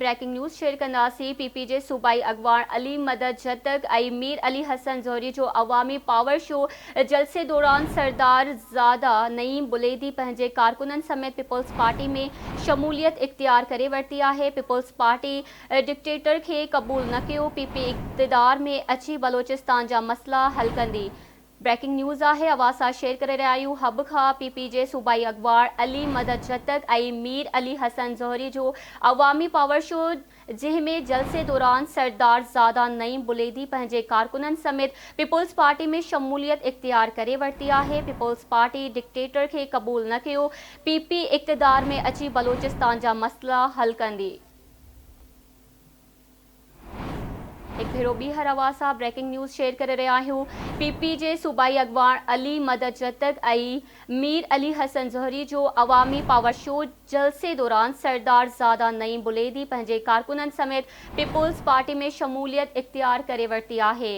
Breaking news share कंदासीं। पीपीजे सूबाई अगवान अली मदद जतक ऐं मीर अली हसन ज़ोहरी जो अवामी पावर शो जलसे दौरान सरदार ज़ादा नईम बुलेदी पंहिंजे कारकुननि समेत पीपल्स पार्टी में शमूलियत इख्तियार करे वरिती आहे। पीपल्स पार्टी डिक्टेटर खे क़बूल न कयो। पीपी इक़्तिदार में अची बलोचिस्तान जा मसला हल कंदी। ब्रेकिंग न्यूज़ है आवाज़ सां शेयर करे रहिया आहियूं। हब खां पीपीजे सूबाई अगवान अली मदद जतक ऐं मीर अली हसन ज़ोहरी जो अवामी पावर शो जंहिंमें जलसे दौरान सरदार ज़ादा नईम बुलेदी पंहिंजे कारकुननि समेत पीपल्स पार्टी में शमूलियत इख्तियार करे वरिती आहे। पीपल्स पार्टी डिक्टेटर खे क़बूल न कयो। पीपी इक़्तिदार में अची बलोचिस्तान जा मसला हल कंदी। एक भेरो ॿीहर आवाज़ सां ब्रेकिंग न्यूज़ शेयर करे रहिया आहियूं। पीपीजे सूबाई अगवान अली मदद जतक ऐं मीर अली हसन ज़ोहरी जो अवामी पावर शो जलसे दौरान सरदार ज़ादा नईम बुलेदी पंहिंजे कारकुननि समेत पीपल्स पार्टी में शमूलियत इख्तियार करे वरिती आहे।